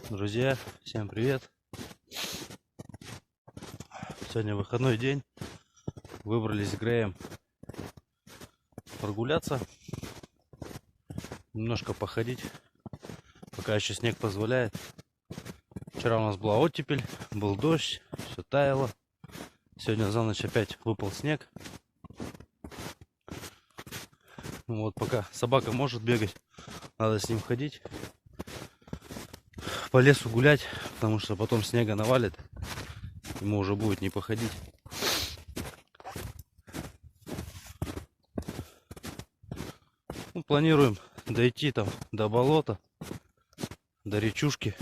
Друзья, всем привет! Сегодня выходной день. Выбрались с Греем прогуляться, немножко походить, пока еще снег позволяет. Вчера у нас была оттепель, был дождь, все таяло. Сегодня за ночь опять выпал снег. Ну вот, пока собака может бегать, надо с ним ходить, по лесу гулять, потому что потом снега навалит, ему уже будет не походить. Ну, планируем дойти там до болота, до речушки,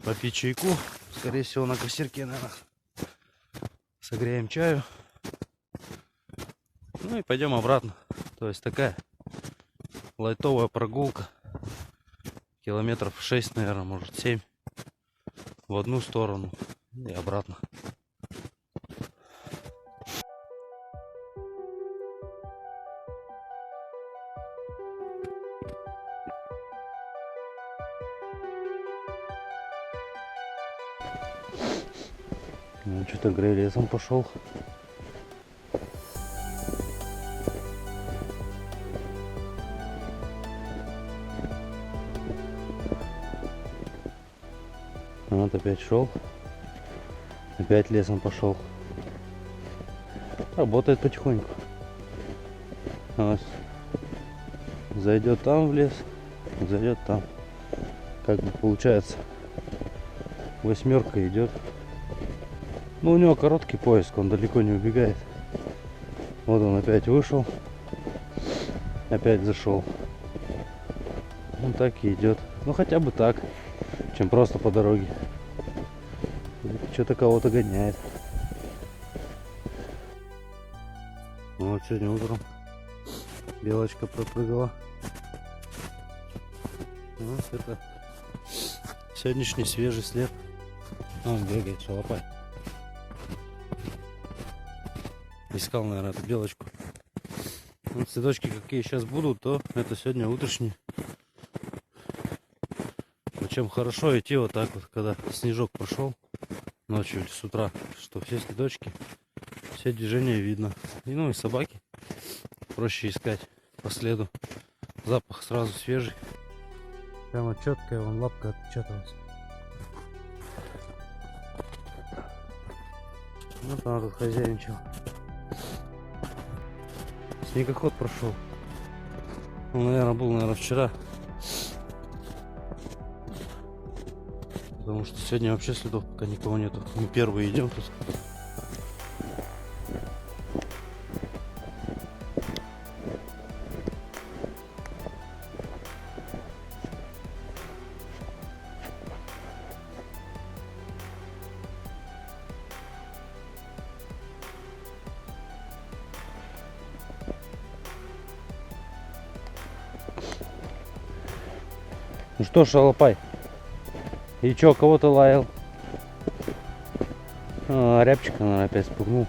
попить чайку, скорее всего на костерке, наверное, согреем чаю, ну и пойдем обратно. То есть такая лайтовая прогулка, километров 6, наверное, может 7 в одну сторону и обратно. Ну, что-то Грей лесом пошел. Вот опять шел. Опять лесом пошел. Работает потихоньку. Вот. Зайдет там в лес, зайдет там. Как бы получается, восьмерка идет. Ну, у него короткий поиск, он далеко не убегает. Вот он опять вышел, опять зашел. Он так и идет. Ну, хотя бы так, чем просто по дороге. Что-то кого-то гоняет. Вот сегодня утром белочка пропрыгала. Вот это сегодняшний свежий след. Он бегает, шалопай. Искал, наверное, эту белочку. Вот следочки какие сейчас будут, то это сегодня утренние. Но чем хорошо идти вот так вот, когда снежок прошел ночью или с утра, что все следочки, все движения видно. И ну и собаки проще искать по следу. Запах сразу свежий. Прямо четкая вон лапка отпечаталась. Вот она тут хозяйничала. Снегоход прошел. Он, наверное, был, вчера. Потому что сегодня вообще следов пока никого нету. Мы первые идем тут. Ну что, шалопай? И чё, кого ты лаял? Рябчика, наверное, опять спугнул.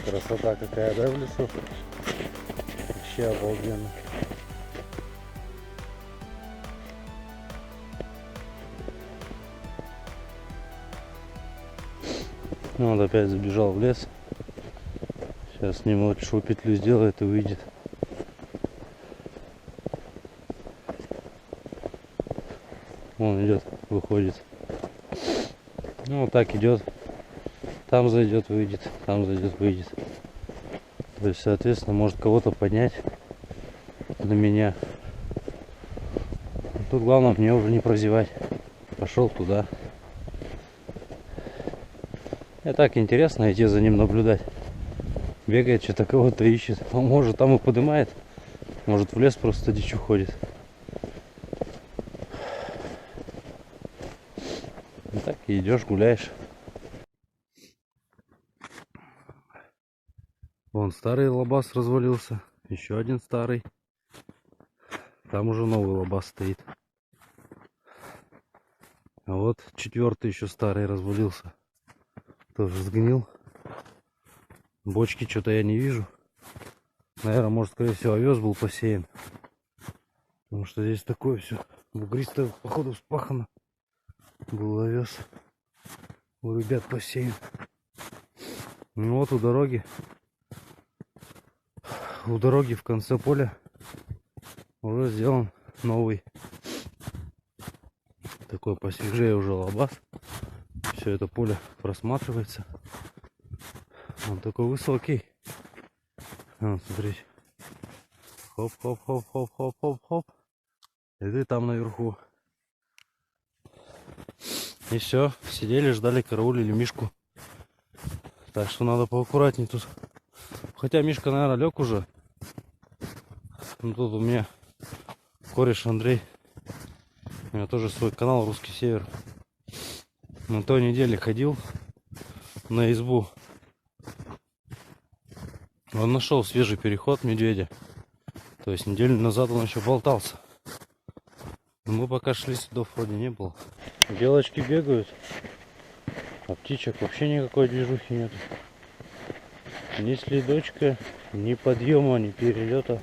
Красота какая, да, в лесу? Вообще обалденно. Ну, вот опять забежал в лес. Сейчас с ним вот петлю сделает и выйдет. Он идет, выходит. Ну, вот так идет. Там зайдет, выйдет. Там зайдет, выйдет. То есть, соответственно, может кого-то поднять на меня. Тут главное мне уже не прозевать. Пошел туда. И так интересно идти за ним наблюдать. Бегает, что-то кого-то ищет. Он может там и поднимает. Может в лес просто дичь уходит. И так и идешь, гуляешь. Вон старый лабаз развалился. Еще один старый. Там уже новый лабаз стоит. А вот четвертый еще старый развалился. Тоже сгнил. Бочки что-то я не вижу. Наверное, может, скорее всего, овес был посеян. Потому что здесь такое все бугристое, походу, вспахано. Был овес. У ребят посеян. Ну вот у дороги в конце поля уже сделан новый. Такой посвежее уже лабаз. Все это поле просматривается. Он такой высокий. Вот, смотрите. Хоп-хоп-хоп-хоп-хоп-хоп-хоп. И ты там наверху. И все. Сидели, ждали, караулили Мишку. Так что надо поаккуратней тут. Хотя Мишка, наверное, лег уже. Ну тут у меня кореш Андрей. У меня тоже свой канал «Русский Север». На той неделе ходил на избу. Он нашел свежий переход медведя. То есть неделю назад он еще болтался. Но мы пока шли, следов вроде не было. Белочки бегают. А птичек вообще никакой движухи нет. Ни следочка, ни подъема, ни перелета.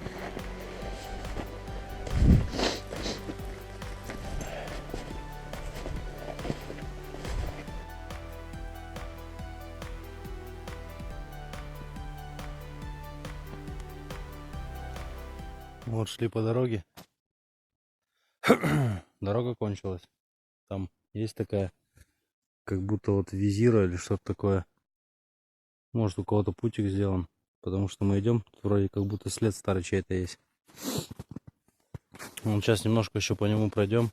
Вот шли по дороге. Дорога кончилась. Там есть такая, как будто вот визира или что-то такое. Может, у кого-то путик сделан. Потому что мы идем, тут вроде как будто след старый чей-то есть. Вот сейчас немножко еще по нему пройдем.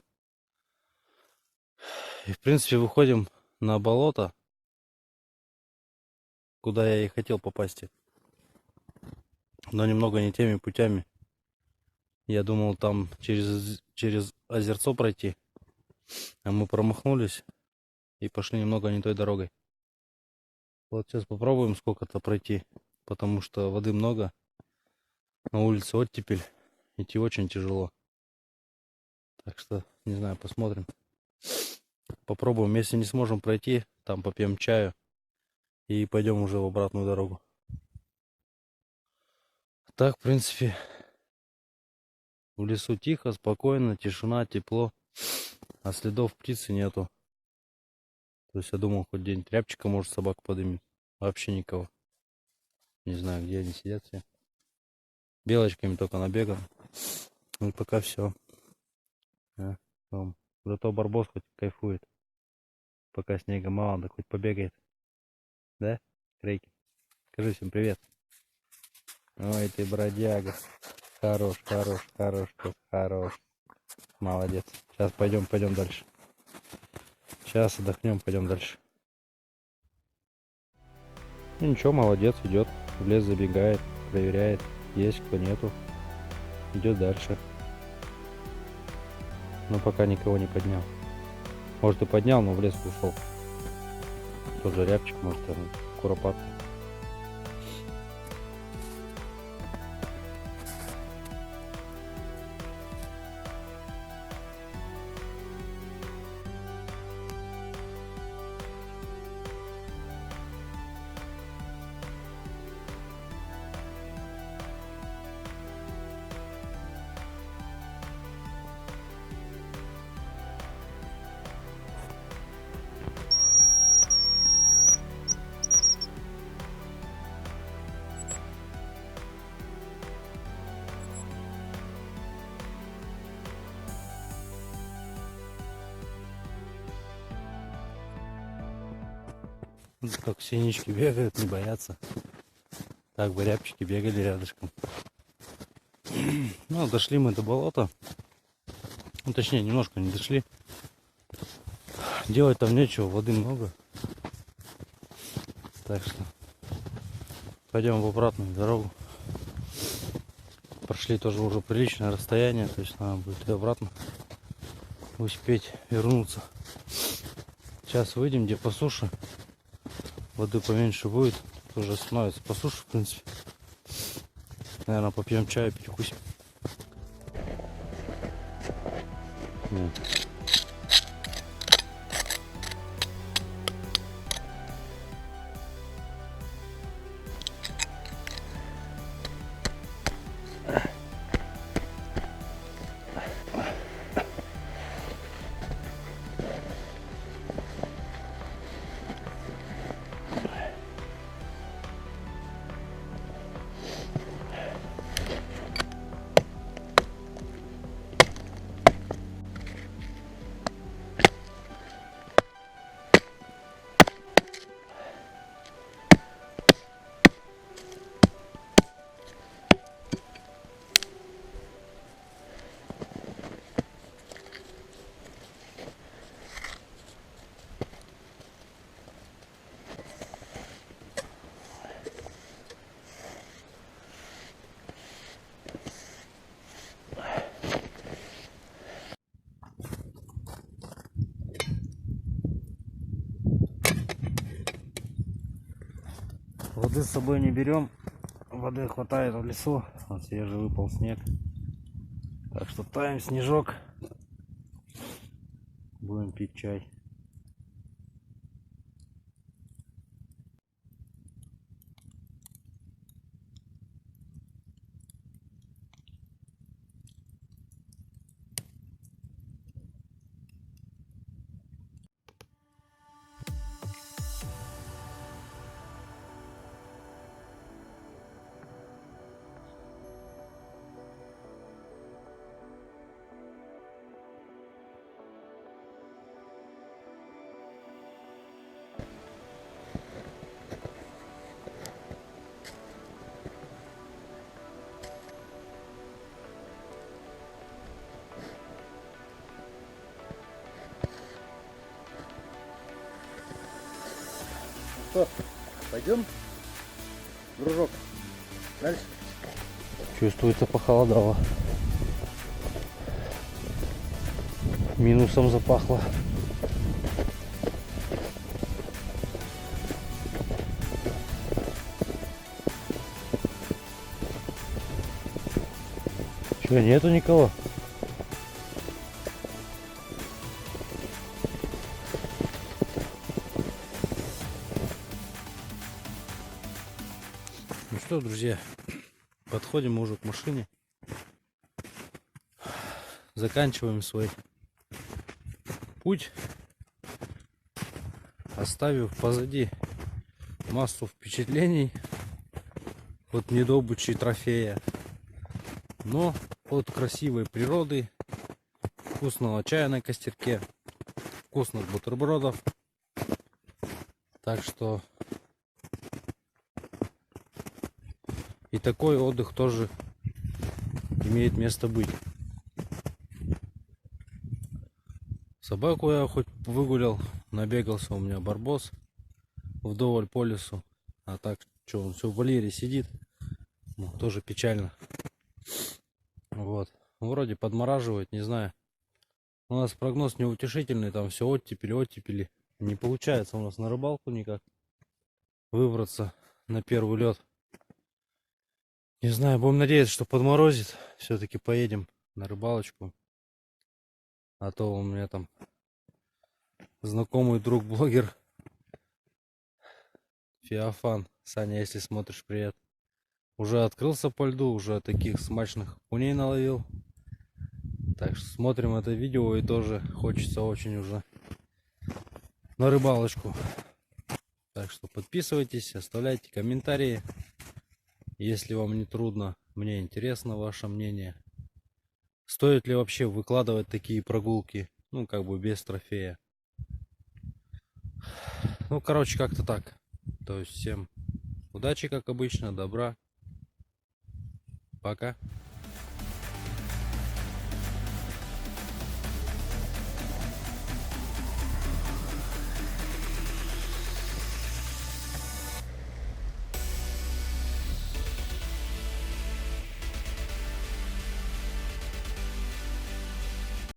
И в принципе выходим на болото, куда я и хотел попасть. Но немного не теми путями. Я думал там через озерцо пройти. А мы промахнулись и пошли немного не той дорогой. Вот сейчас попробуем сколько-то пройти. Потому что воды много. На улице оттепель. Идти очень тяжело. Так что, не знаю, посмотрим. Попробуем. Если не сможем пройти, там попьем чаю. И пойдем уже в обратную дорогу. Так, в принципе, в лесу тихо, спокойно, тишина, тепло. А следов птицы нету. То есть я думал, хоть день рябчика, может, собака подымет. Вообще никого. Не знаю, где они сидят все. Белочками только набеган. Ну пока все. Зато барбос хоть кайфует. Пока снега мало, да хоть побегает. Да, Крейки? Скажи всем привет. Ой, ты бродяга. Хорош, хорош, хорош, хорош. Молодец. Сейчас пойдем дальше. Сейчас отдохнем, пойдем дальше. Ну ничего, молодец, идет. В лес забегает, проверяет, есть кто нету. Идет дальше. Но пока никого не поднял. Может и поднял, но в лес ушел. Тот же рябчик, может, там куропатка. Как синички бегают, не боятся. Так бы рябчики бегали рядышком. Ну, дошли мы до болота. Ну, точнее, немножко не дошли. Делать там нечего, воды много. Так что пойдем в обратную дорогу. Прошли тоже уже приличное расстояние, то есть надо будет и обратно успеть вернуться. Сейчас выйдем, где по суше. Воды поменьше будет. Тоже становится по суше, в принципе. Наверное, попьем чаю, перекусим. Воды с собой не берем. Воды хватает в лесу. Вот свежий выпал снег. Так что таем снежок. Будем пить чай. Что, пойдем, дружок, дальше? Чувствуется, похолодало. Минусом запахло. Че, нету никого? Ну что, друзья, подходим мы уже к машине. Заканчиваем свой путь, оставив позади массу впечатлений от недобычи трофея, но от красивой природы, вкусного чая на костерке, вкусных бутербродов. Так что и такой отдых тоже имеет место быть. Собаку я хоть выгулял, набегался, у меня барбос вдоволь по лесу. А так, что, он все в вольере сидит, ну, тоже печально. Вот, вроде подмораживает, не знаю. У нас прогноз неутешительный, там все оттепели. Не получается у нас на рыбалку никак выбраться на первый лед. Не знаю, будем надеяться, что подморозит. Все-таки поедем на рыбалочку. А то у меня там знакомый друг-блогер Феофан. Саня, если смотришь, привет. Уже открылся по льду, уже таких смачных окуней наловил. Так что смотрим это видео и тоже хочется очень уже на рыбалочку. Так что подписывайтесь, оставляйте комментарии. Если вам не трудно, мне интересно ваше мнение. Стоит ли вообще выкладывать такие прогулки, ну как бы без трофея? Ну короче, как-то так. То есть всем удачи, как обычно, добра. Пока.